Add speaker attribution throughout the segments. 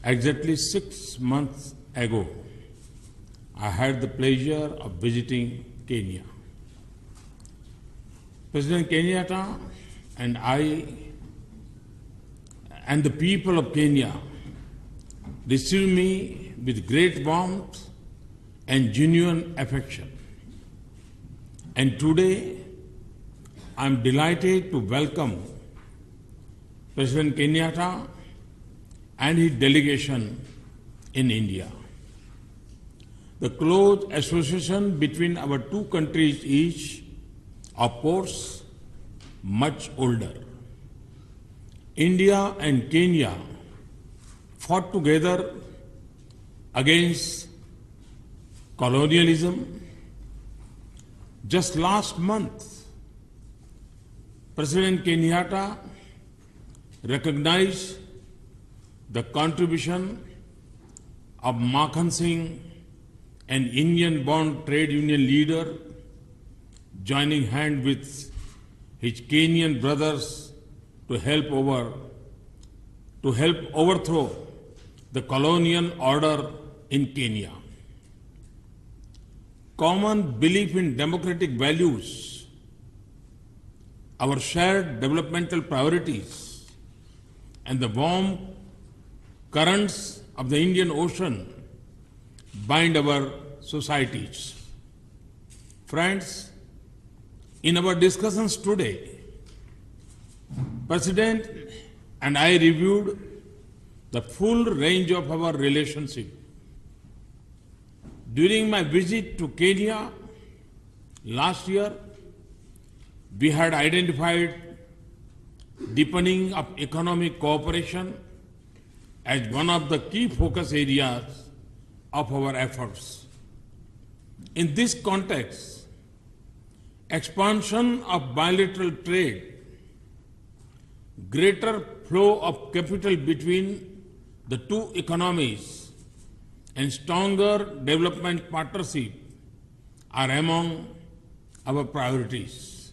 Speaker 1: Exactly 6 months ago, I had the pleasure of visiting Kenya. President Kenyatta and I and the people of Kenya received me with great warmth and genuine affection. And today, I am delighted to welcome President Kenyatta and his delegation in India. The close association between our two countries is, of course, much older. India and Kenya fought together against colonialism. Just last month, President Kenyatta recognized the contribution of Makhan Singh, an Indian-born trade union leader, joining hands with his Kenyan brothers to help overthrow the colonial order in Kenya. Common belief in democratic values, our shared developmental priorities, and the warm currents of the Indian Ocean bind our societies. Friends, in our discussions today, President and I reviewed the full range of our relationship. During my visit to Kenya last year, we had identified deepening of economic cooperation as one of the key focus areas of our efforts. In this context, expansion of bilateral trade, greater flow of capital between the two economies, and stronger development partnership are among our priorities.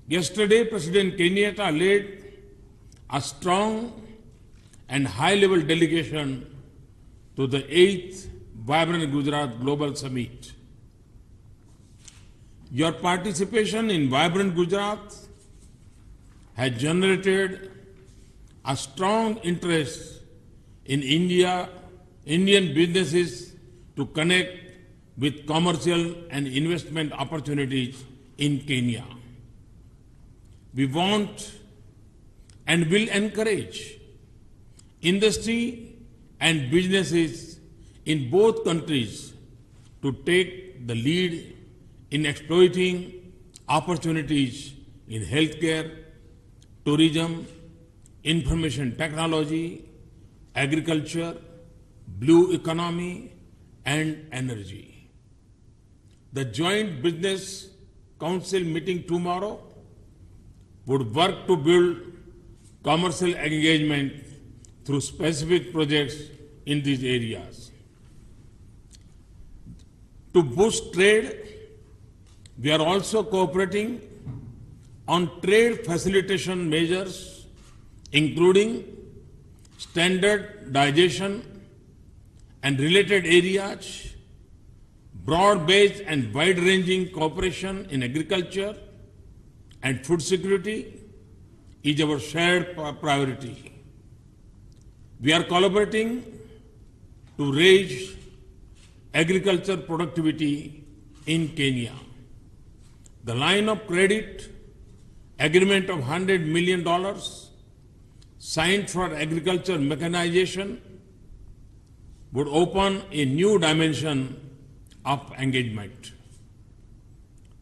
Speaker 1: Yesterday, President Kenyatta led a strong and high-level delegation to the 8th Vibrant Gujarat Global Summit. Your participation in Vibrant Gujarat has generated a strong interest in Indian businesses to connect with commercial and investment opportunities in Kenya. We want and will encourage industry and businesses in both countries to take the lead in exploiting opportunities in healthcare, tourism, information technology, agriculture, blue economy, and energy. The Joint Business Council meeting tomorrow would work to build commercial engagement through specific projects in these areas. To boost trade, we are also cooperating on trade facilitation measures, including standardization and related areas, broad-based and wide-ranging cooperation in agriculture and food security is our shared priority. We are collaborating to raise agriculture productivity in Kenya. The line of credit agreement of $100 million signed for agriculture mechanization would open a new dimension of engagement.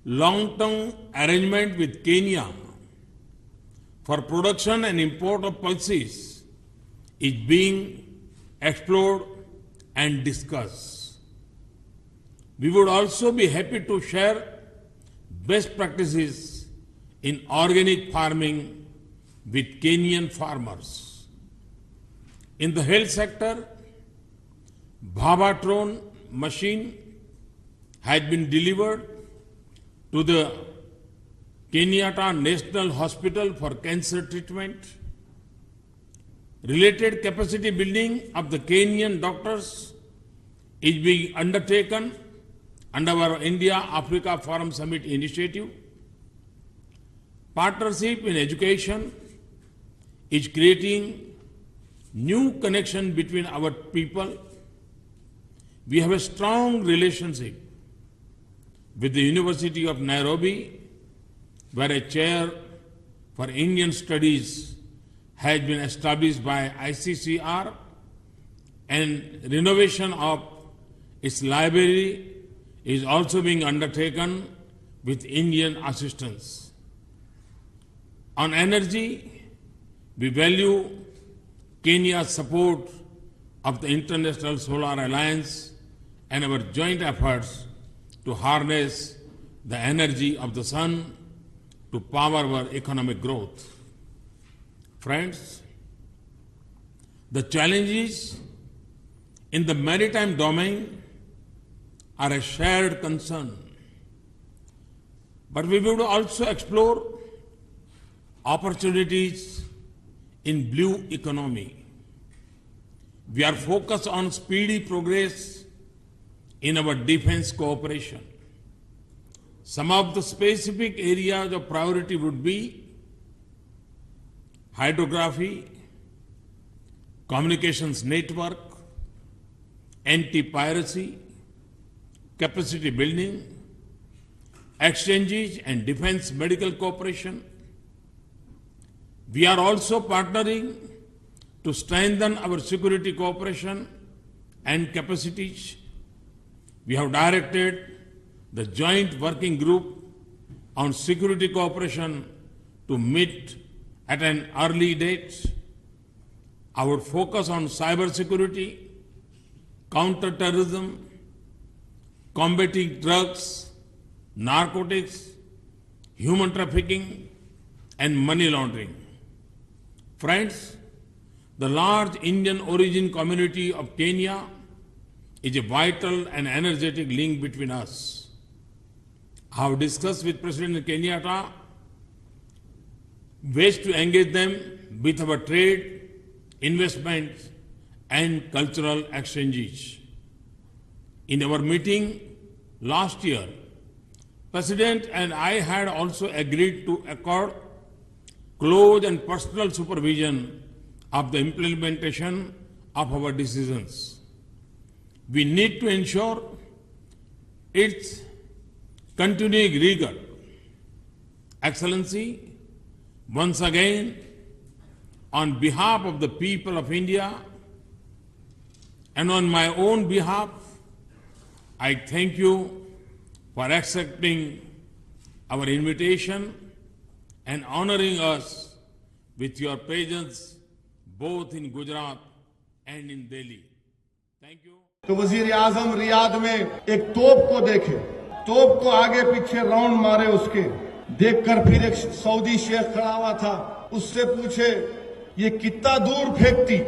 Speaker 1: Long-term arrangement with Kenya for production and import of pulses is being explored and discussed. We would also be happy to share best practices in organic farming with Kenyan farmers. In the health sector, Bhavatron machine has been delivered to the Kenyatta National Hospital for cancer treatment. Related capacity building of the Kenyan doctors is being undertaken under our India-Africa Forum Summit initiative. Partnership in education is creating new connection between our people. We have a strong relationship with the University of Nairobi, where a chair for Indian studies has been established by ICCR, and renovation of its library is also being undertaken with Indian assistance. On energy, we value Kenya's support of the International Solar Alliance and our joint efforts to harness the energy of the sun to power our economic growth. Friends, the challenges in the maritime domain are a shared concern, but we would also explore opportunities in blue economy. We are focused on speedy progress in our defense cooperation. Some of the specific areas of priority would be hydrography, communications network, anti-piracy, capacity building, exchanges and defense medical cooperation. We are also partnering to strengthen our security cooperation and capacities. We have directed the Joint Working Group on Security Cooperation to meet at an early date. Our focus on cyber security, counter-terrorism, combating drugs, narcotics, human trafficking, and money laundering. Friends, the large Indian origin community of Kenya is a vital and energetic link between us. I have discussed with President Kenyatta ways to engage them with our trade, investment, and cultural exchanges. In our meeting last year, President and I had also agreed to accord close and personal supervision of the implementation of our decisions. We need to ensure its continuing rigor. Excellency, once again, on behalf of the people of India and on my own behalf, I thank you for accepting our invitation and honoring us with your presence both in Gujarat and in Delhi. Thank you.
Speaker 2: तो वजीर आजम Riyadh में एक तोप को देखे, तोप को आगे पीछे राउंड मारे, उसके देखकर फिर एक सऊदी शेख खड़ा हुआ था, उससे पूछे ये कितना दूर फेंकती।